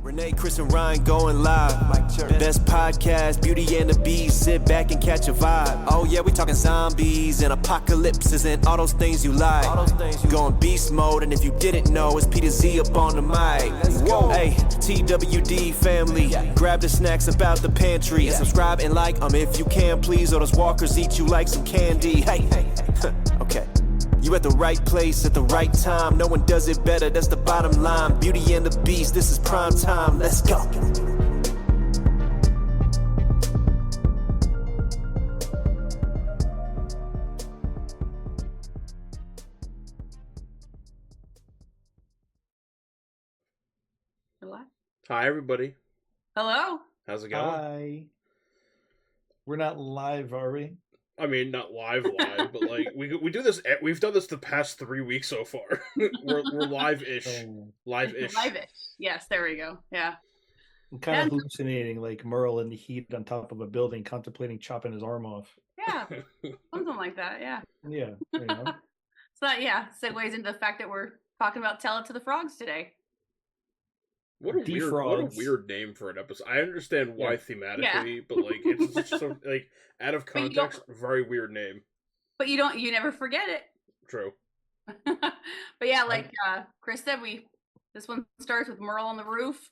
Renee, Chris, and Ryan going live. Best podcast, Beauty and the Beast. Sit back and catch a vibe. Oh yeah, we talking zombies and apocalypses and all those things you like. Going beast mode, and if you didn't know, it's Peter Z up on the mic. Whoa, hey, TWD family, grab the snacks about the pantry and subscribe and like if you can, please. Or those walkers eat you like some candy. Hey, okay. You at the right place at the right time. No one does it better, that's the bottom line. Beauty and the Beast, this is prime time. Let's go. Hello. Hi, everybody. Hello. How's it going? Hi. We're not live, are we? I mean, not live, but like we do this. We've done this the past 3 weeks so far. we're live-ish, live-ish. Live-ish. Yes, there we go. Yeah. I'm kind of hallucinating, like Merle in the heat on top of a building, contemplating chopping his arm off. Yeah. Something like that. Yeah. Yeah. You know? So that segues into the fact that we're talking about Tell It to the Frogs today. What a weird name for an episode. I understand why thematically, but like it's such so like out of context, very weird name. But you never forget it. True. But yeah, like Chris said, this one starts with Merle on the roof.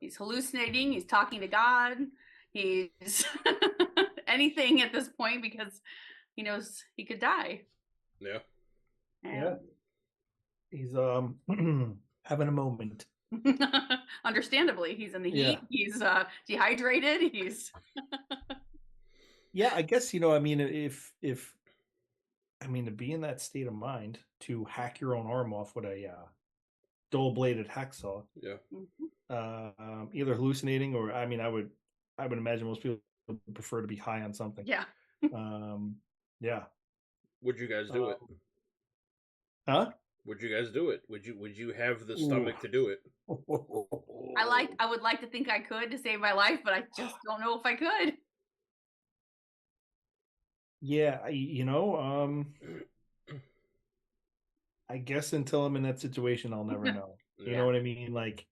He's hallucinating. He's talking to God. He's anything at this point because he knows he could die. Yeah. Yeah. He's having a moment. Understandably, he's in the heat. He's dehydrated. He's yeah, I guess I mean, if to be in that state of mind to hack your own arm off with a dull-bladed hacksaw. Yeah. Either hallucinating or I would imagine most people would prefer to be high on something. Yeah. Yeah. Would you guys do it? Huh? Would you guys do it? Would you have the stomach to do it? I would like to think I could to save my life, but I just don't know if I could. Yeah, I guess until I'm in that situation, I'll never know. You know what I mean? Like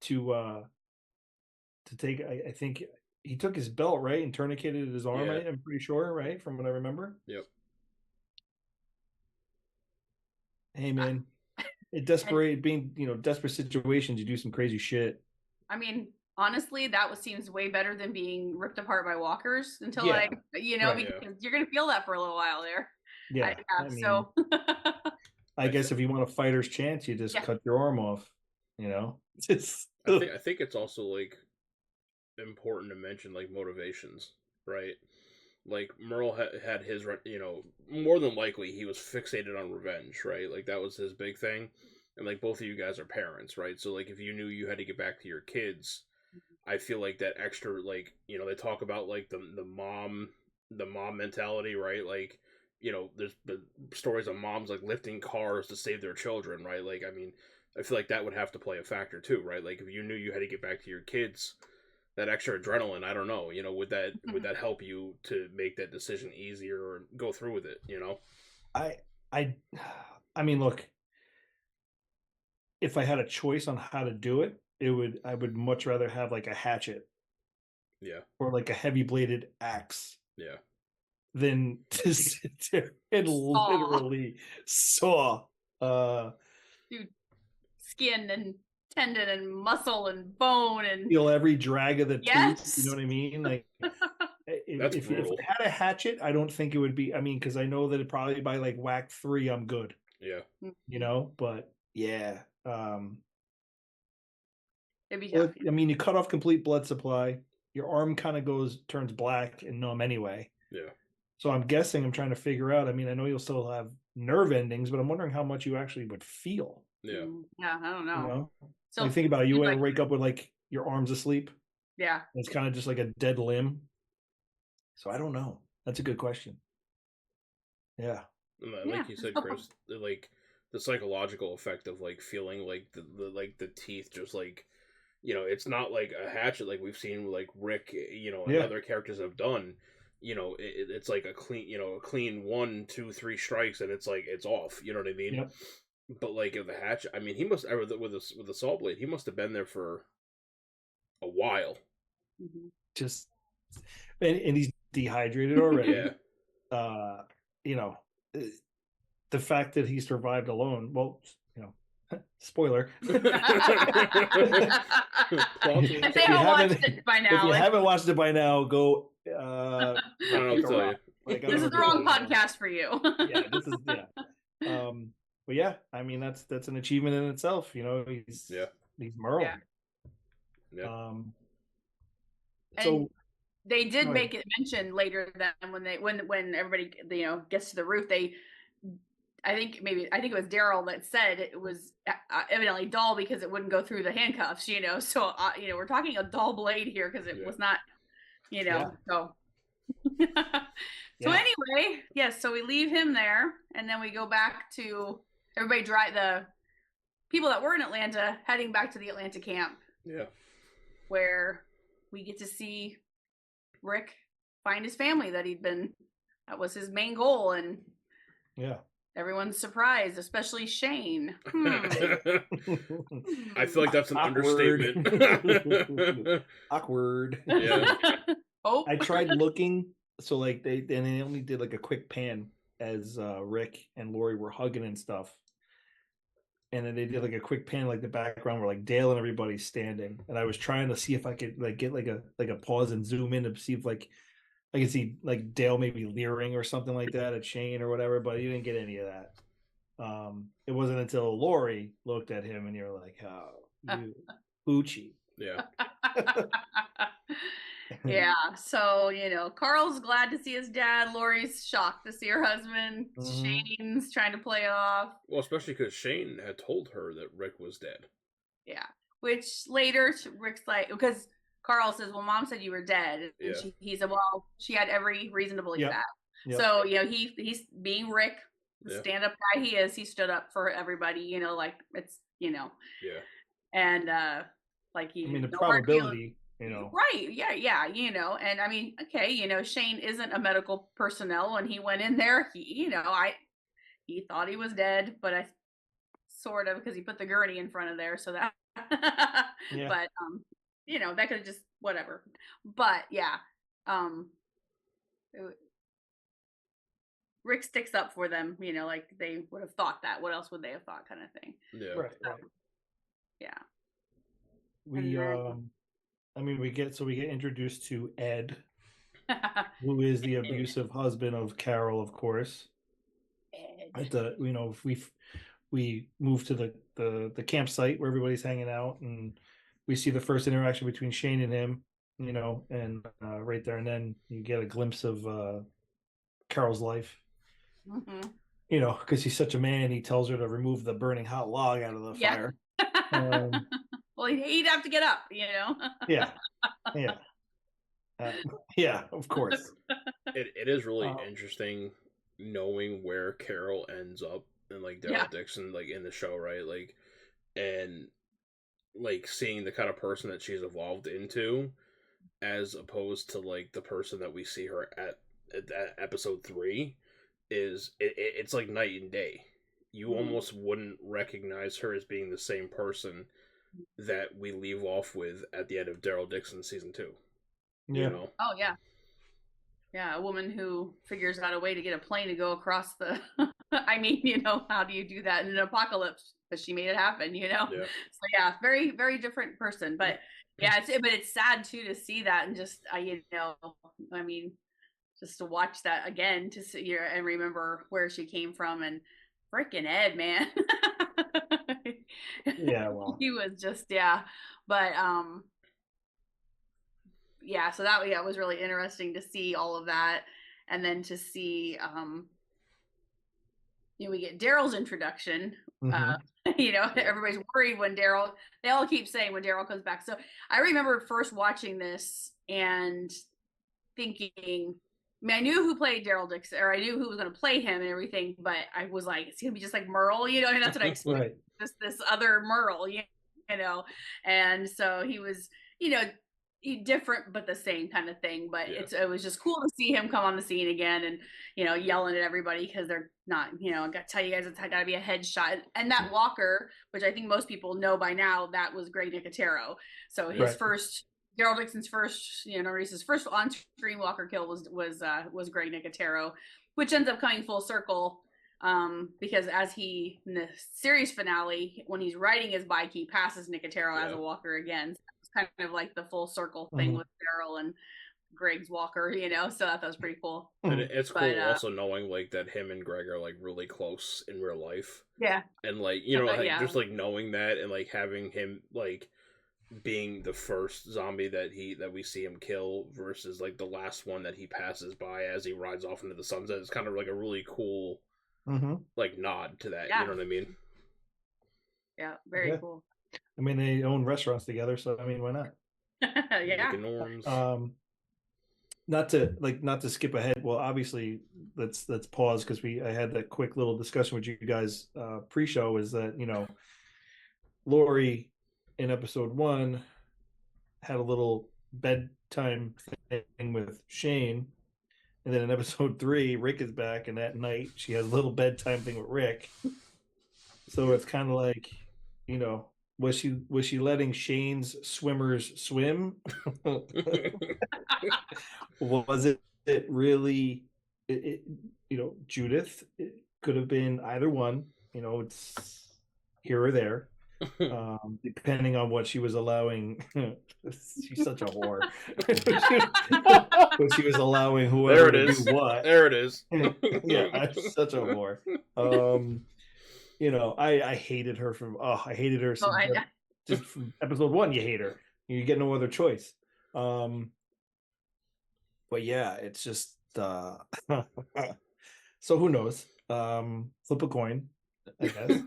to take. I think he took his belt, right, and tourniqueted his arm. Yeah. I'm pretty sure, right, from what I remember. Yep. Hey man, in desperate situations, you do some crazy shit. I mean, honestly, that seems way better than being ripped apart by walkers until because you're gonna feel that for a little while there. Yeah. I guess if you want a fighter's chance, you just cut your arm off. I think it's also like important to mention like motivations, right? Like Merle had his, more than likely he was fixated on revenge, right? Like that was his big thing. And like both of you guys are parents, right? So like if you knew you had to get back to your kids, I feel like that extra, like, they talk about like the mom mentality, right? Like, there's the stories of moms like lifting cars to save their children, right? Like, I mean, I feel like that would have to play a factor too, right? Like if you knew you had to get back to your kids, that extra adrenaline, I don't know, would that help you to make that decision easier or go through with it, I mean, look, if I had a choice on how to do it, I would much rather have like a hatchet. Yeah. Or like a heavy bladed axe. Yeah. Than to sit there and literally saw dude, skin and tendon and muscle and bone and feel every drag of the tooth. You know what I mean? Like if I had a hatchet, I don't think it would be. I mean, because I know that probably by like whack 3, I'm good. Yeah. But yeah. It'd be tough. I mean, you cut off complete blood supply. Your arm kind of turns black and numb anyway. Yeah. So I'm guessing, I'm trying to figure out. I mean, I know you'll still have nerve endings, but I'm wondering how much you actually would feel. Yeah. Yeah, I don't know. So think about it. You ever wake up with like your arms asleep? Yeah. It's kind of just like a dead limb. So I don't know. That's a good question. Yeah. Like you said, Chris, like the psychological effect of like feeling like the teeth just like, it's not like a hatchet like we've seen like Rick, and other characters have done. It's like a clean 1, 2, 3 strikes and it's like it's off. You know what I mean? Yep. But like in the hatch, I mean, he must with the saw blade, he must have been there for a while. Just and he's dehydrated already. Yeah. You know, the fact that he survived alone. Well, you know, spoiler. If they haven't watched it by now, if you haven't watched it by now, go. I don't know what to tell you. Like, this is the wrong podcast for you. Yeah, this is but yeah, I mean that's an achievement in itself. You know, he's Merle. Yeah. So and they did make it mention later that when everybody gets to the roof, I think it was Daryl that said it was evidently dull because it wouldn't go through the handcuffs. So we're talking a dull blade here because it was not. So. So anyway, yes. So we leave him there, and then we go back to everybody. The people that were in Atlanta heading back to the Atlanta camp. Yeah. Where we get to see Rick find his family that was his main goal, and everyone's surprised, especially Shane. I feel like that's an understatement. Awkward. Yeah. Oh, I tried looking. So like they only did like a quick pan as Rick and Lori were hugging and stuff, and then they did like a quick pan like the background where like Dale and everybody's standing, and I was trying to see if I could like get like a pause and zoom in to see if like I could see like Dale maybe leering or something like that at Shane or whatever, but you didn't get any of that. It wasn't until Lori looked at him and you're like, oh, you Poochie. Yeah. Yeah, so Carl's glad to see his dad. Lori's shocked to see her husband. Shane's trying to play it off. Well, especially because Shane had told her that Rick was dead. Yeah, which later Rick's like, because Carl says, "Well, Mom said you were dead," and he said, "Well, she had every reason to believe that." Yep. So he's being Rick, the stand-up guy he is. He stood up for everybody. Like it's Yeah. And like the probability. Right. Yeah. And I mean, okay, Shane isn't a medical personnel. When he went in there, he thought he was dead, but I sort of, because he put the gurney in front of there. So that, but, that could have just, whatever. But yeah, Rick sticks up for them, like they would have thought that. What else would they have thought, kind of thing. Yeah. Right. Yeah. We get introduced to Ed, who is the abusive husband of Carol, of course. Ed. We move to the campsite where everybody's hanging out, and we see the first interaction between Shane and him, and right there, and then you get a glimpse of Carol's life. Because he's such a man, he tells her to remove the burning hot log out of the fire. Well, he'd have to get up, Yeah. Yeah, of course. It is really interesting knowing where Carol ends up and like Daryl Dixon, like in the show, right? Like, and like seeing the kind of person that she's evolved into, as opposed to like the person that we see her at episode 3, it's like night and day. You almost wouldn't recognize her as being the same person that we leave off with at the end of Daryl Dixon season 2. Yeah. Oh yeah. Yeah, a woman who figures out a way to get a plane to go across the I mean, how do you do that in an apocalypse? But she made it happen, Yeah. So yeah, very, very different person. But yeah, it's sad too to see that, and just just to watch that again, to see and remember where she came from, and freaking Ed, man. Yeah, well, he was just but so that was really interesting to see all of that, and then to see we get Daryl's introduction. Everybody's worried when they all keep saying when Daryl comes back. So I remember first watching this and thinking, I knew who played Daryl Dixon, or I knew who was going to play him and everything, but I was like, it's going to be just like Merle, and that's what I expected. Right. This other Merle, and so he was, different but the same kind of thing. But it was just cool to see him come on the scene again and yelling at everybody because they're not, I gotta tell you guys, it's gotta be a headshot. And that walker, which I think most people know by now, that was Greg Nicotero. So his first, Daryl Dixon's first, Reese's first on-screen walker kill was Greg Nicotero, which ends up coming full circle. Because as he, in the series finale, when he's riding his bike, he passes Nicotero as a walker again. So it's kind of like the full circle thing with Daryl and Greg's walker, so that was pretty cool. And it's cool also knowing like that him and Greg are like really close in real life. Yeah. And like, just like knowing that and like having him like being the first zombie that we see him kill versus like the last one that he passes by as he rides off into the sunset is kind of like a really cool like nod to that. You know what I mean? Yeah, very cool. I mean, they own restaurants together, so I mean, why not? Yeah. Not to skip ahead. Well, obviously, let's pause because I had that quick little discussion with you guys pre-show. Is that Lori in episode 1 had a little bedtime thing with Shane, and then in episode 3, Rick is back, and that night she has a little bedtime thing with Rick. So it's kind of like, was she letting Shane's swimmers swim? Was it really, Judith? It could have been either one. It's here or there, depending on what she was allowing. She's such a whore. But she was allowing whoever to do what. There it is. Yeah, I'm such a whore. I hated her I hated her since just from episode 1. You hate her. You get no other choice. But yeah, it's just so who knows? Flip a coin, I guess.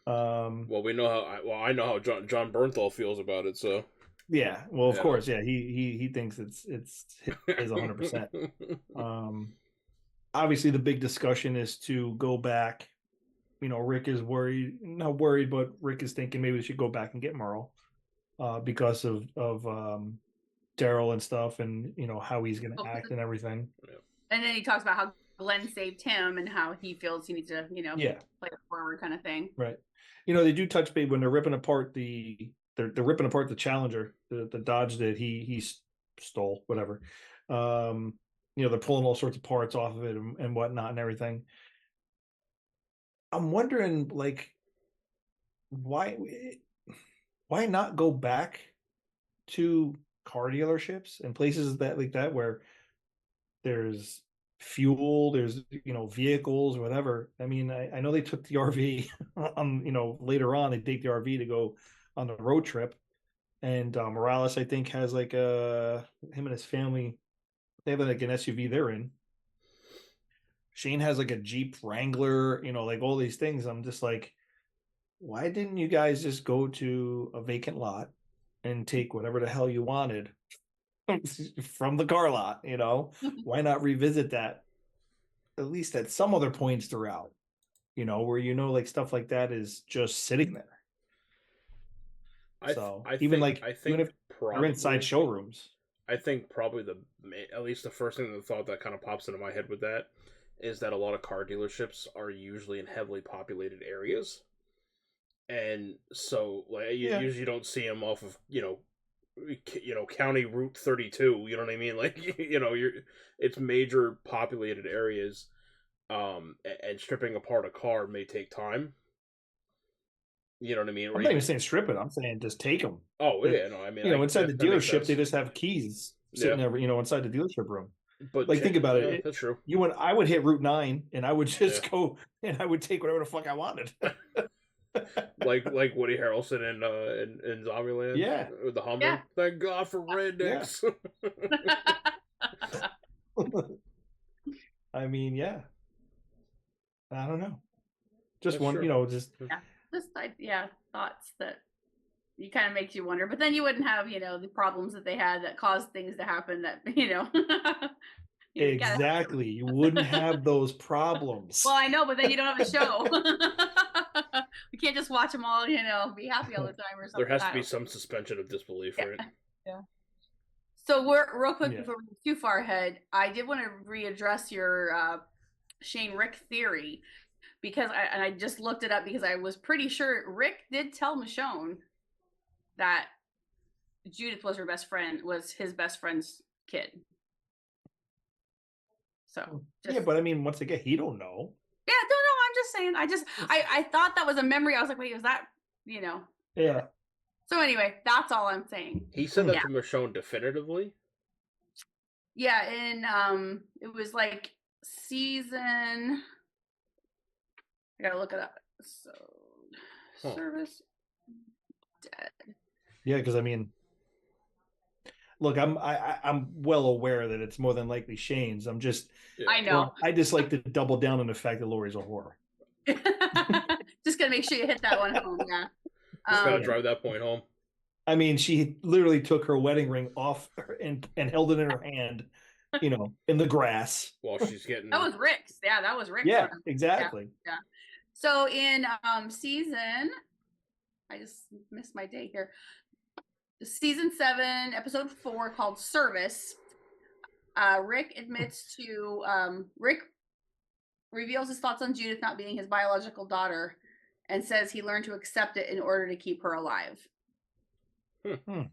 Well, we know I know how John Bernthal feels about it. So yeah, well, of course, yeah. He thinks it's his 100%. Obviously, the big discussion is to go back. Rick is not worried, but Rick is thinking maybe we should go back and get Merle, because of Daryl and stuff, and how he's going to act and everything. And then he talks about how Glenn saved him and how he feels he needs to, play it forward kind of thing. Right. They do touch base when they're ripping apart they're ripping apart the Challenger, the Dodge that he stole, whatever. They're pulling all sorts of parts off of it and whatnot and everything. I'm wondering, like, why not go back to car dealerships and places that where there's fuel, there's vehicles or whatever. I mean, I know they took the RV on later on they take the RV to go on the road trip, and Morales I think has like him and his family, they have like an SUV they're in. Shane has like a Jeep Wrangler, like all these things. I'm just like, why didn't you guys just go to a vacant lot and take whatever the hell you wanted from the car lot? Why not revisit that at least at some other points throughout, where like stuff like that is just sitting there. Even if they're inside showrooms, I think probably at least the first thing, the thought that kind of pops into my head with that is that a lot of car dealerships are usually in heavily populated areas, and so like you usually don't see them off of County Route 32. You know what I mean? Like it's major populated areas, and stripping apart a car may take time. You know what I mean? I'm not even saying strip it. I'm saying just take them. Oh yeah, no, I mean inside the dealership they just have keys sitting there, inside the dealership room. But think about it. That's true. I would hit Route 9 and I would just go and I would take whatever the fuck I wanted. like Woody Harrelson in Zombieland. Yeah. With the Hummer. Yeah. Thank God for rednecks. Yeah. I mean, yeah. I don't know. Just That's one, true. just thoughts that you kind of makes you wonder, but then you wouldn't have, the problems that they had that caused things to happen that, Exactly. You wouldn't have those problems. Well, I know, but then you don't have a show. We can't just watch them all, be happy all the time or something. There has to be some suspension of disbelief, right? Yeah. So we're real quick Yeah. before we get too far ahead. I did want to readdress your Shane Rick theory because I just looked it up because I was pretty sure Rick did tell Michonne that Judith was his best friend's kid. So yeah, but I mean, once again, he don't know. Yeah, no, I'm just saying. I thought that was a memory. I was like, wait, was that, Yeah. So anyway, that's all I'm saying. He said that to Michonne definitively? Yeah, and it was like season, I gotta look it up. So service dead. Yeah, because I mean, look, I'm well aware that it's more than likely Shane's. I'm just, I know. I just like to double down on the fact that Lori's a whore. Just gotta make sure you hit that one home. Yeah. Just gotta drive that point home. I mean, she literally took her wedding ring off and held it in her hand, in the grass. While she's getting. That was Rick's. Yeah, that was Rick's. Yeah, exactly. Yeah. So in season, I just missed my date here. Season 7, episode 4, called Service. Rick admits to Rick reveals his thoughts on Judith not being his biological daughter, and says he learned to accept it in order to keep her alive. Okay.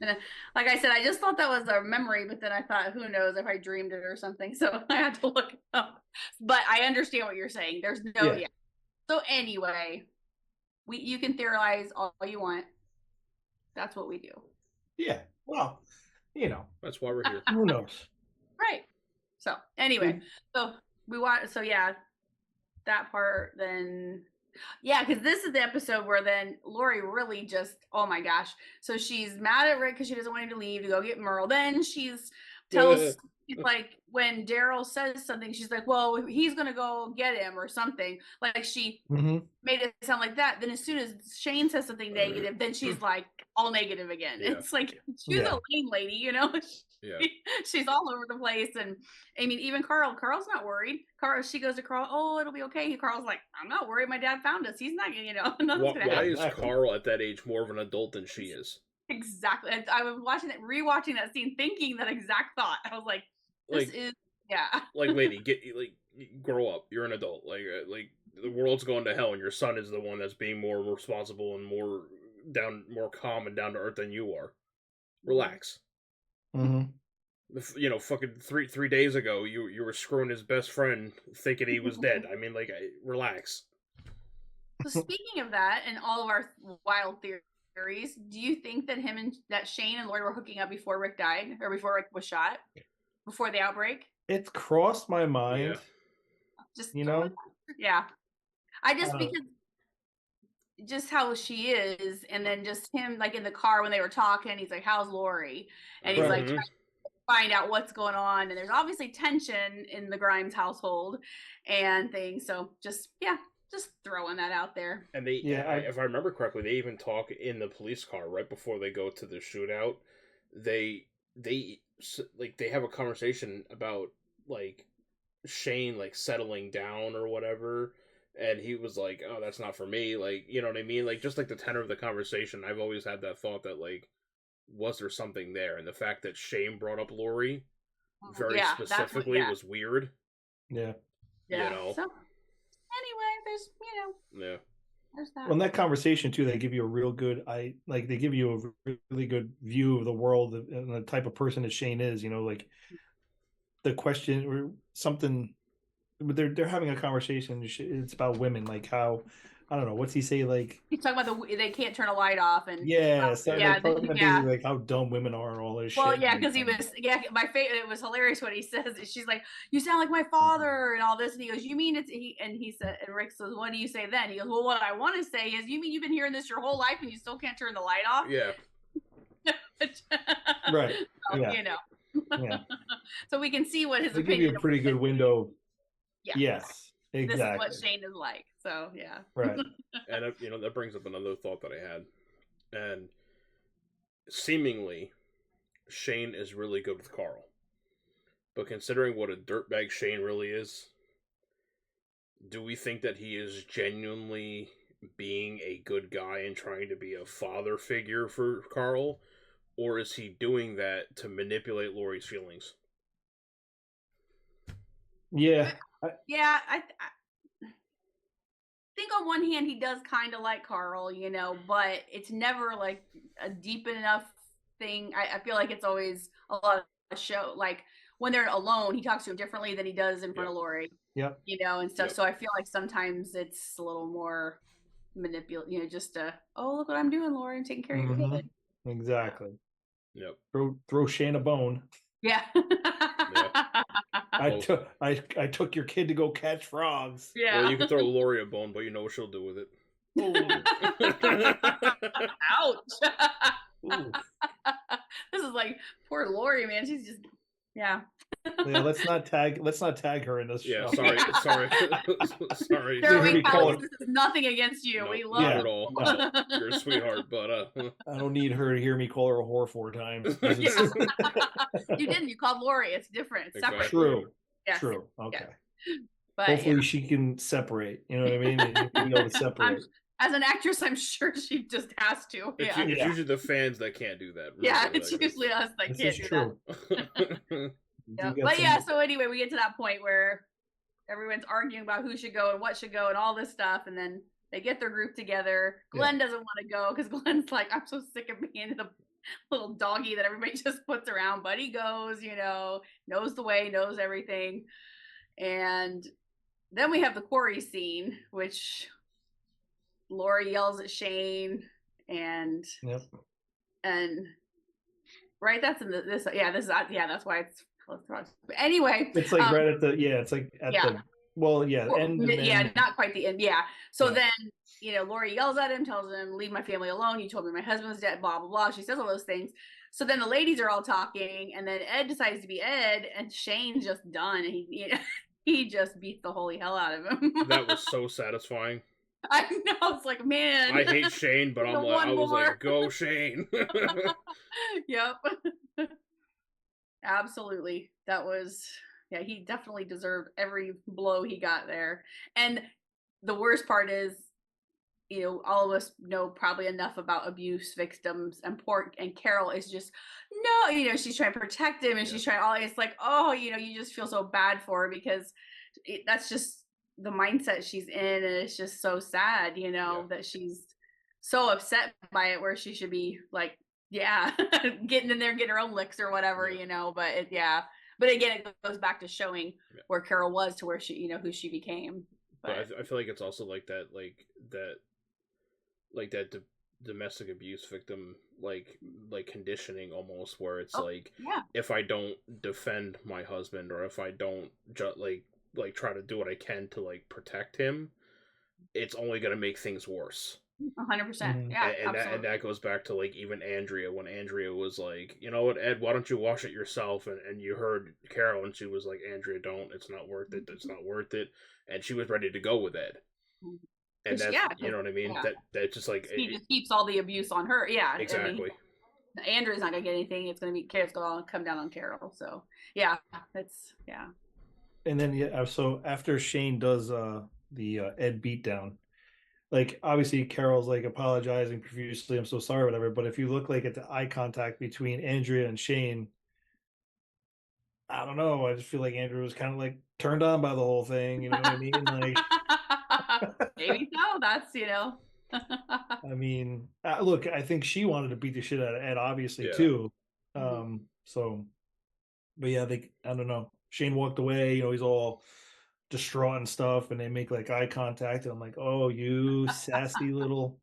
And like I said, I just thought that was a memory, but then I thought, who knows if I dreamed it or something. So I had to look it up. But I understand what you're saying. There's no yeah. So anyway, you can theorize all you want. That's what we do. Yeah. Well, that's why we're here. Who knows? Right. So anyway, so we want. So yeah, that part then. Yeah, because this is the episode where then Lori really just, oh my gosh. So she's mad at Rick because she doesn't want him to leave to go get Merle. Then she's like, when Daryl says something, she's like, well, he's going to go get him or something. Like she made it sound like that. Then as soon as Shane says something negative, then she's like all negative again. Yeah. It's like, she's a lame lady, Yeah. She's all over the place. And I mean, even Carl's not worried. She goes to Carl, oh, it'll be okay. Carl's like, I'm not worried. My dad found us. He's not, nothing's gonna happen. Why is Carl at that age more of an adult than she is? Exactly. I was rewatching that scene, thinking that exact thought. I was like, this is, yeah. Like, lady, grow up. You're an adult. Like the world's going to hell, and your son is the one that's being more responsible and more calm and down to earth than you are. Relax. Fucking 3 days ago, you were screwing his best friend, thinking he was dead. I mean, relax. So speaking of that, and all of our wild theories, do you think that Shane and Lori were hooking up before Rick died, or before Rick was shot, before the outbreak? It's crossed my mind. Just yeah. I just because just how she is, and then just him like in the car when they were talking, he's like, how's Lori? And he's like trying to find out what's going on, and there's obviously tension in the Grimes household and things. So just throwing that out there. And they if I remember correctly, they even talk in the police car right before they go to the shootout. They have a conversation about like Shane like settling down or whatever. And he was like, oh, that's not for me. Like, you know what I mean? Like, just like the tenor of the conversation, I've always had that thought that, like, was there something there? And the fact that Shane brought up Lori very specifically was weird. Yeah. Yeah. So, anyway, there's, Yeah. There's that. Well, in that conversation, too, they give you a real good, they give you a really good view of the world and the type of person that Shane is, like the question or something. They're having a conversation. It's about women, like how, I don't know, what's he say? Like he's talking about they can't turn a light off, and like how dumb women are and all this shit. Well, yeah, because he was my favorite. It was hilarious when he says it. She's like, "You sound like my father," and all this, and he goes, "You mean it's he?" And he said, and Rick says, "What do you say then?" He goes, "Well, what I want to say is, you mean you've been hearing this your whole life and you still can't turn the light off?" Yeah. Right. So, Yeah. So we can see what his they opinion. Give you a pretty good window. Yeah. Yes. Exactly. This is what Shane is like. So yeah. Right. And that brings up another thought that I had, and seemingly Shane is really good with Carl, but considering what a dirtbag Shane really is, do we think that he is genuinely being a good guy and trying to be a father figure for Carl, or is he doing that to manipulate Lori's feelings? Yeah. I think on one hand he does kind of like Carl, you know, but it's never like a deep enough thing. I feel like it's always a lot of show. Like when they're alone, he talks to him differently than he does in front of Lori. Yep. You know, and stuff. Yep. So I feel like sometimes it's a little more manipulate. You know, just oh, look what I'm doing, Lori. I'm taking care of your kid. Exactly. Yep. Throw Shane a bone. Yeah. I took your kid to go catch frogs. Yeah. Well, you can throw Lori a bone, but you know what she'll do with it. Ouch. This is like poor Lori, man. She's just yeah, let's not tag her in this show. Sorry. This is nothing against you. No, we love not at all. No, you're a sweetheart, but I don't need her to hear me call her a whore 4 times. You didn't. You called Lori. It's different. It's separate. True. Yes. True. Okay. Yeah. But hopefully she can separate. You know what I mean? You can be able to separate. As an actress, I'm sure she just has to. It's usually the fans that can't do that. Really. Yeah, it's usually us that can't do that. But so anyway, we get to that point where everyone's arguing about who should go and what should go and all this stuff, and then they get their group together. Glenn doesn't want to go because Glenn's like, I'm so sick of being the little doggy that everybody just puts around, but he goes, you know, knows the way, knows everything. And then we have the quarry scene, which Lori yells at Shane and right, that's in this that's why it's but anyway, it's like right at the it's like at the end. Not quite the end. So then, you know, Lori yells at him, tells him, leave my family alone. You told me my husband's dead, blah, blah, blah. She says all those things. So then the ladies are all talking, and then Ed decides to be Ed, and Shane's just done. And he just beats the holy hell out of him. That was so satisfying. I know. It's like, man. I hate Shane, but I was like, go Shane. Yep. Absolutely. That was, he definitely deserved every blow he got there. And the worst part is, you know, all of us know probably enough about abuse victims, and Carol is just, no, you know, she's trying to protect him, and she's trying, it's like, oh, you know, you just feel so bad for her because that's just the mindset she's in, and it's just so sad, you know, that she's so upset by it, where she should be like, getting in there and getting her own licks or whatever, you know, but but again, it goes back to showing where Carol was to where she, you know, who she became. But I feel like it's also like that domestic abuse victim, like conditioning almost, where it's if I don't defend my husband, or if I don't like try to do what I can to like protect him, it's only going to make things worse. 100%. And that goes back to like even Andrea, when Andrea was like, you know what, Ed, why don't you wash it yourself? And you heard Carol, and she was like, Andrea, don't, it's not worth it. It's not worth it. And she was ready to go with Ed. And that's, you know what I mean? That just like, he just keeps all the abuse on her. Yeah, exactly. I mean, Andrea's not gonna get anything. It's gonna be Carol's gonna come down on Carol. So that's And then so after Shane does the Ed beatdown, like obviously Carol's like apologizing profusely, I'm so sorry, whatever. But if you look like at the eye contact between Andrea and Shane, I don't know. I just feel like Andrea was kind of like turned on by the whole thing. You know what I mean? Like, maybe so. That's, you know. I mean, look, I think she wanted to beat the shit out of Ed, obviously, too. So, but I don't know. Shane walked away. You know, he's all distraught and stuff, and they make like eye contact, and I'm like, oh, you sassy little.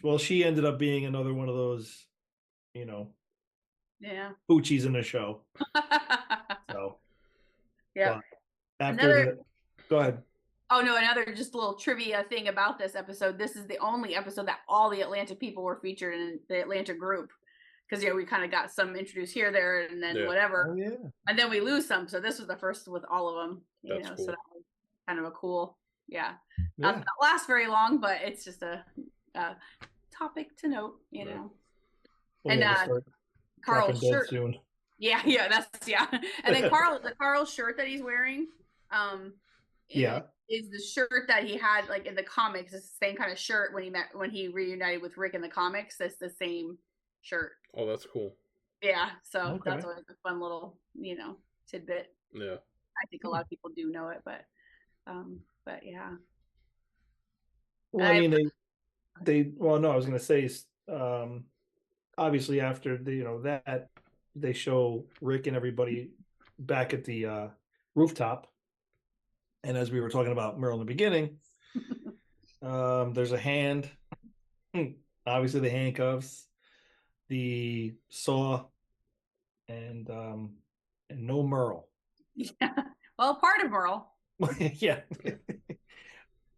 Well, she ended up being another one of those, you know. Poochies in the show. So after go ahead. Oh no, another just a little trivia thing about this episode. This is the only episode that all the Atlanta people were featured in, the Atlanta group, because we kind of got some introduced here, there, and then whatever. And then we lose some. So this was the first with all of them. That's cool. So that was kind of a cool not last very long, but it's just a topic to note, you know. And Carl's shirt. Soon. And then Carl's shirt that he's wearing, Yeah. Is the shirt that he had like in the comics. It's the same kind of shirt when he reunited with Rick in the comics. It's the same shirt. Oh, that's cool. Yeah, so Okay. that's always a fun little, tidbit. Yeah. I think a lot of people do know it, but yeah. Well, I mean, well, no, I was going to say, obviously after that, they show Rick and everybody back at the rooftop. And as we were talking about Merle in the beginning, there's a hand, obviously the handcuffs, the saw, and no Merle. Yeah. Well, part of Merle. Yeah.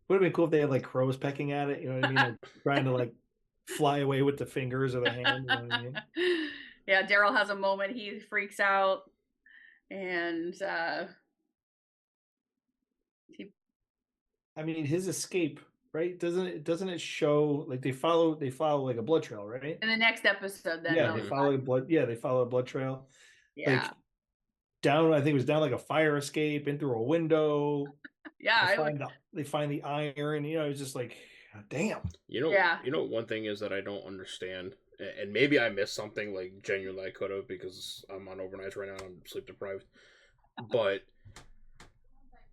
Would have been cool if they had like crows pecking at it, you know what I mean? Like, trying to like fly away with the fingers or the hand, you know what I mean? Yeah, Daryl has a moment, he freaks out, and I mean, his escape, right? Doesn't it show like they follow like a blood trail, right? in the next episode, then Yeah, they follow a blood trail. Yeah. Like down, I think it was down like a fire escape, in through a window. Yeah, they find the iron. It's just like, damn. One thing is that I don't understand, and maybe I missed something. Like genuinely, I could have, because I'm on overnights right now and I'm sleep deprived. But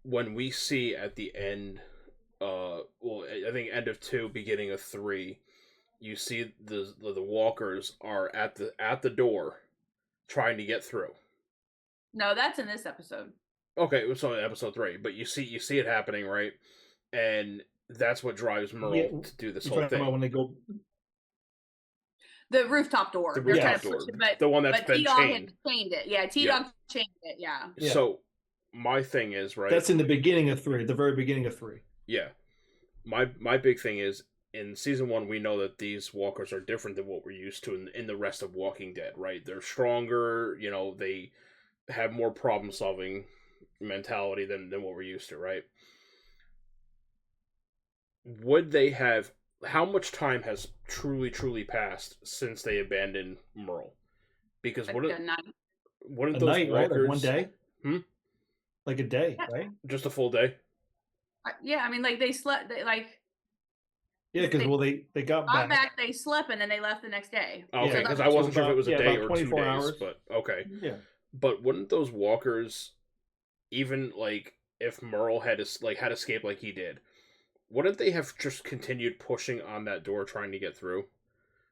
when we see at the end, I think end of 2, beginning of 3, you see the walkers are at the door, trying to get through. No, that's in this episode. Okay, so episode 3, but you see it happening, right? And that's what drives Merle to do this whole thing. About when they go the rooftop door. The rooftop door. The one that's been chained. Chained it. Yeah, T-Dog chained it. Yeah. So my thing is, right? That's in the beginning of 3, the very beginning of 3. Yeah. My big thing is, in season 1, we know that these walkers are different than what we're used to in the rest of Walking Dead, right? They're stronger. They have more problem solving mentality than what we're used to, right? Would they have? How much time has truly passed since they abandoned Merle? Because wouldn't those night, walkers, right? Like one day? Like a day, Yeah. right? Just a full day? Yeah, I mean, like they slept. Yeah, because they got back. They slept, and then they left the next day. Okay, because I wasn't sure if it was a day or 2 days. Hours. But okay. Yeah. But wouldn't those walkers, even like if Merle had escaped like he did, wouldn't they have just continued pushing on that door trying to get through?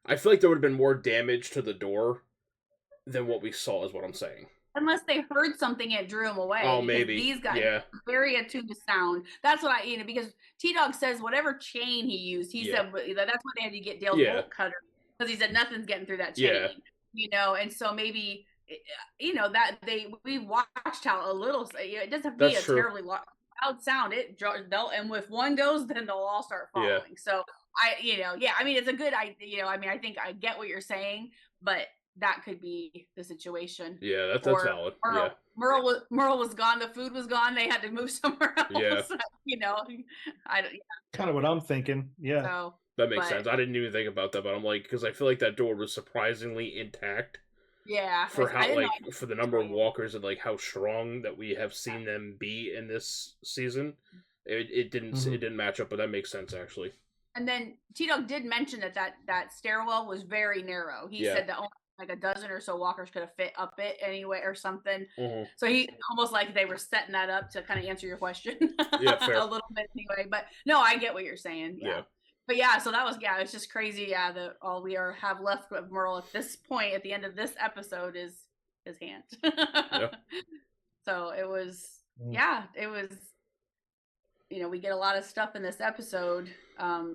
I feel like there would have been more damage to the door than what we saw, is what I'm saying. Unless they heard something and drew them away. Oh, maybe. These guys are very attuned to sound. That's what because T-Dog says whatever chain he used, he said that's why they had to get Dale's bolt cutter, because he said nothing's getting through that chain. And so maybe that we watched how a little, it doesn't have to be a terribly loud sound. And if one goes, then they'll all start following. So I mean, it's a good idea. I mean, I think I get what you're saying, but that could be the situation. Yeah, that's valid. Merle was gone. The food was gone. They had to move somewhere else. Yeah. Kind of what I'm thinking. Yeah. So, that makes sense. I didn't even think about that, but I'm like, because I feel like that door was surprisingly intact. Yeah. For for the number of walkers and like how strong that we have seen them be in this season, it didn't match up, but that makes sense actually. And then T-Dog did mention that stairwell was very narrow. He said that only like a dozen or so walkers could have fit up it anyway or something. Mm-hmm. So he almost like they were setting that up to kind of answer your question fair. a little bit anyway. But no, I get what you're saying. Yeah. But yeah, so that was it's just crazy. Yeah, that all we have left of Merle at this point, at the end of this episode, is his hand. So it was it was. We get a lot of stuff in this episode,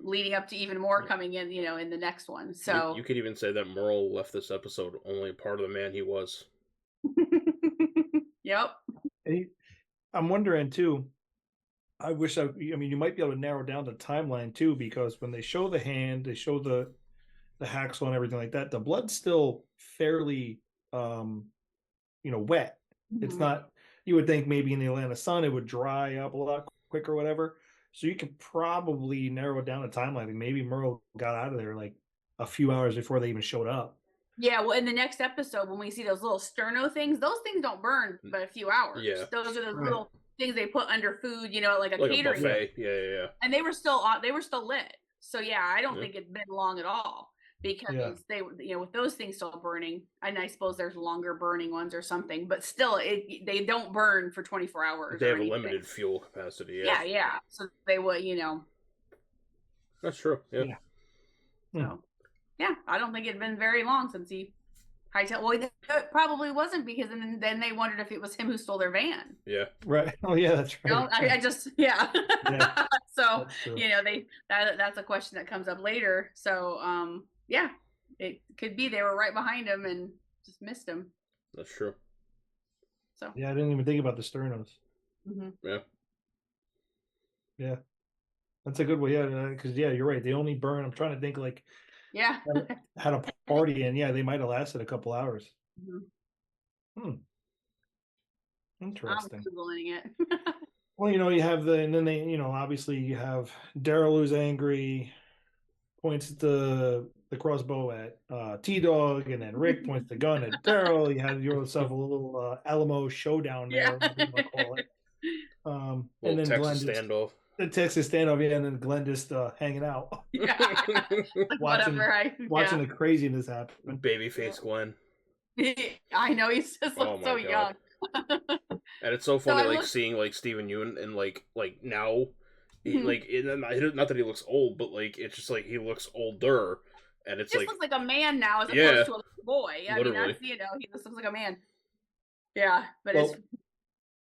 leading up to even more coming in, in the next one. So you could even say that Merle left this episode only part of the man he was. Yep. I'm wondering too. I mean, you might be able to narrow down the timeline too, because when they show the hand, they show the hacksaw and everything like that. The blood's still fairly, wet. Mm-hmm. It's not. You would think maybe in the Atlanta sun it would dry up a lot quicker or whatever. So you could probably narrow down the timeline. Like maybe Merle got out of there like a few hours before they even showed up. Yeah, well, in the next episode, when we see those little sterno things, those things don't burn but a few hours. Yeah. Those are those little things they put under food, like a like catering. a buffet. Yeah. And they were still lit. So yeah, I don't think it's been long at all because they, with those things still burning, and I suppose there's longer burning ones or something, but still, they don't burn for 24 hours. They have a limited fuel capacity. Yeah. So they would, That's true. Yeah. So yeah, I don't think it'd been very long since he hightailed. Well, it probably wasn't, because then they wondered if it was him who stole their van. Yeah. Right. Oh yeah, that's right. I just So that's a question that comes up later. So it could be they were right behind him and just missed him. That's true. So yeah, I didn't even think about the sternos. Mm-hmm. Yeah, that's a good way. Yeah, because you're right. They only burn. I'm trying to think had a party, and they might have lasted a couple hours. Interesting. I'm Googling it. Well, you have and then they, obviously you have Daryl who's angry, points the crossbow at T-Dog, and then Rick points the gun at Daryl. You have yourself a little Alamo showdown there. Whatever you want to call it. And then Texas Glenn standoff. The Texas standoff, and then Glenn just hanging out. watching the craziness happen. Babyface Glenn. I know, he's just so young. And it's so funny, seeing Steven Yeun and now, not that he looks old, but it's just he looks older, and it's just looks like a man now as opposed to a boy. Literally. He just looks like a man. Yeah, but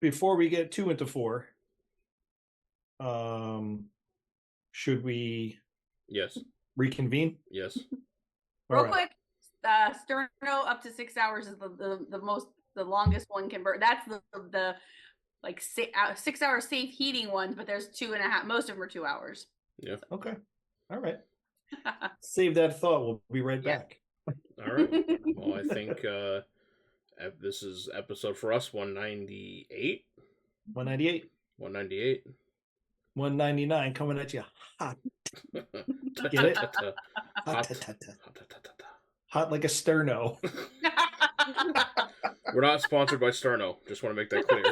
before we get too into 4, should we? Yes. Reconvene? Yes. Real quick, sterno up to 6 hours is the longest one can burn. That's the 6 hour safe heating ones, but there's 2.5. Most of them are 2 hours. Yeah. Okay. All right. Save that thought. We'll be right back. All right. Well, I think this is episode for us 198. 198. 198. 199 coming at you hot. Get it? Hot like a sterno. We're not sponsored by Sterno. Just want to make that clear.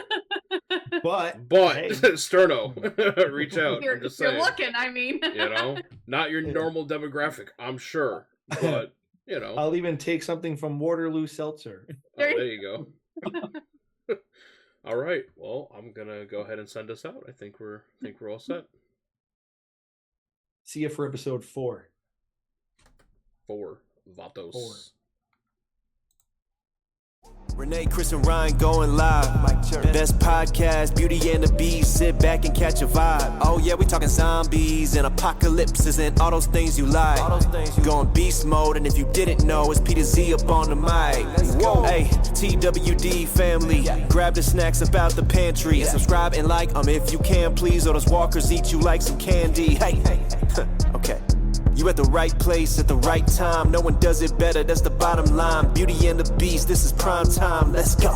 But hey. Sterno, reach out. I'm just saying. You're looking. I mean, not your normal demographic, I'm sure, but I'll even take something from Waterloo Seltzer. There you go. All right. Well, I'm gonna go ahead and send us out. I think we're all set. See you for episode 4. 4 Vatos. 4. Renee, Chris, and Ryan going live. Best podcast, Beauty and the Beast. Sit back and catch a vibe. Oh yeah, we talking zombies and apocalypses and all those things you like. Going beast mode, and if you didn't know, it's Peter Z up on the mic. Whoa, hey, TWD family, grab the snacks about the pantry and subscribe and like if you can, please. Or those walkers eat you like some candy. Hey, okay. You at the right place at the right time. No one does it better, that's the bottom line. Beauty and the Beast, this is prime time. Let's go.